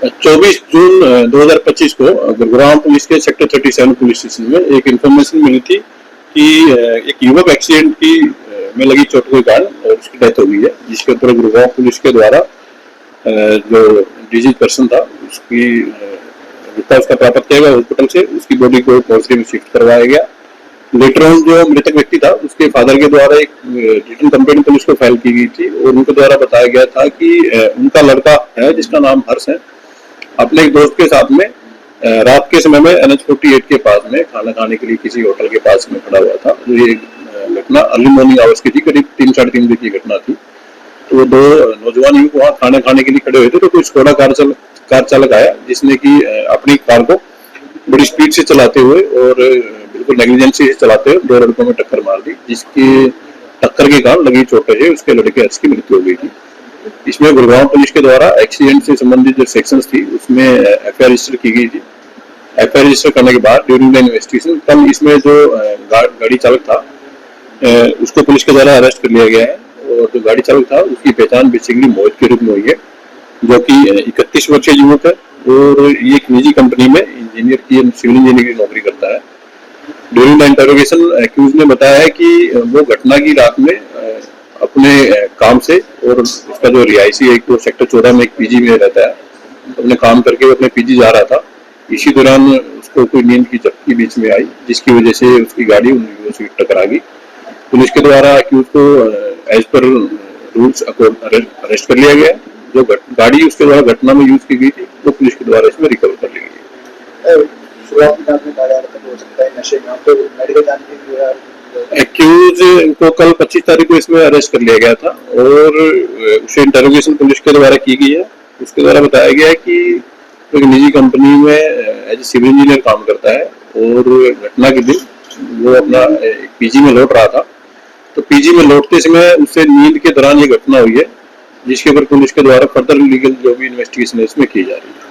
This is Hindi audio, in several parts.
24 जून 2025 को गुरुग्राम पुलिस के सेक्टर 37 पुलिस स्टेशन में एक इन्फॉर्मेशन मिली थी कि एक युवक एक्सीडेंट की में लगी चोट के कारण उसकी डेथ हो गई है, जिसके ऊपर गुरुग्राम पुलिस के द्वारा जो डिजीज पर्सन था उसकी उसका प्राप्त किया गया हॉस्पिटल से, उसकी बॉडी को मोर्चरी में शिफ्ट करवाया गया। लेटर ऑन जो मृतक व्यक्ति था उसके फादर के द्वारा एक रिटन कंप्लेंट पुलिस को फाइल की गई थी और उनके द्वारा बताया गया था कि उनका लड़का है जिसका नाम हर्ष है, अपने एक दोस्त के साथ में रात के समय में NH-48 के पास में खाना खाने के लिए किसी होटल के पास में खड़ा हुआ था। तो ये घटना अर्ली मॉर्निंग आवर्स की थी, करीब 3-3:30 बजे की घटना थी। तो वो दो नौजवान युवक वहाँ खाना खाने के लिए खड़े हुए थे, तो कोई स्कोडा कार चालक आया जिसने कि अपनी कार को बड़ी स्पीड से चलाते हुए और बिल्कुल नेग्लिजेंसी से चलाते हुए 2 लड़कों में टक्कर मार दी, जिसकी टक्कर के कारण लगी चोट से उसके लड़के हर्ष की मृत्यु हो गई थी। इसमें गुरुग्राम पुलिस के द्वारा एक्सीडेंट से संबंधित जो सेक्शंस थी उसमें FIR रजिस्टर की गई थी। FIR रजिस्टर करने के बाद ड्यूरिंग द इन्वेस्टिगेशन कल इसमें जो गाड़ी चालक था उसको पुलिस के द्वारा अरेस्ट कर लिया गया है और जो गाड़ी चालक था उसकी पहचान बेसिकली मोहित के रूप में हुई है, जो कि 31 वर्षीय युवक है और ये एक निजी कंपनी में इंजीनियर की सिविल इंजीनियर की नौकरी करता है। ड्यूरिंग द इंटरोगेशन एक्यूज ने बताया है कि वो घटना की रात में अपने काम से और उसका जो रिहायशी है तो सेक्टर 14 में एक पीजी में रहता है, अपने काम करके वो अपने पीजी जा रहा था। इसी दौरान उसको कोई नींद की झपकी बीच में आई, जिसकी वजह से उसकी गाड़ी उन युवकों से टकरा गई। पुलिस के द्वारा एक्यूज को एज पर रूल्स अरेस्ट कर लिया गया। जो गाड़ी उसके द्वारा घटना में यूज की गई थी वो पुलिस के द्वारा इसमें रिकवर कर ली गई है। एक्यूज को कल 25 तारीख को इसमें अरेस्ट कर लिया गया था और उसे इंटरोगेशन पुलिस के द्वारा की गई है। उसके द्वारा बताया गया है कि एक निजी कंपनी में एज सिविल इंजीनियर काम करता है और घटना के दिन वो अपना पीजी में लौट रहा था, तो पीजी में लौटते समय उससे नींद के दौरान ये घटना हुई है, जिसके ऊपर पुलिस के द्वारा फर्दर लीगल जो भी इन्वेस्टिगेशन है इसमें की जा रही है।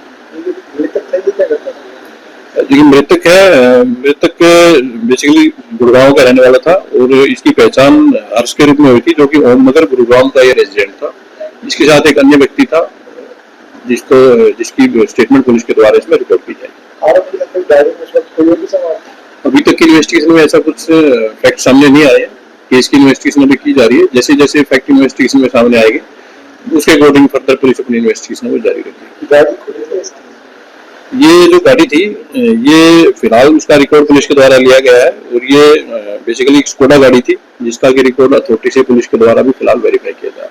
लेकिन मृतक बेसिकली गुड़गांव का रहने वाला था और इसकी पहचान हर्ष के रूप में हुई थी, जो कि ओम नगर गुरुग्राम का ये रेजिडेंट था। इसके साथ एक अन्य व्यक्ति था जिसकी स्टेटमेंट पुलिस के द्वारा इसमें रिकॉर्ड की जाएगी। अभी तक की इन्वेस्टिगेशन में ऐसा कुछ फैक्ट सामने नहीं आए हैं। केस की इन्वेस्टिगेशन अभी की जा रही है। जैसे जैसे फैक्ट इन्वेस्टिगेशन में सामने आएंगे उसके अकॉर्डिंग फर्दर पुलिस अपनी इन्वेस्टिगेशन को जारी रखेगी। ये जो गाड़ी थी ये फिलहाल उसका रिकॉर्ड पुलिस के द्वारा लिया गया है और ये बेसिकली स्कोडा गाड़ी थी, जिसका कि रिकॉर्ड अथॉरिटी से पुलिस के द्वारा भी फिलहाल वेरीफाई किया जा रहा है।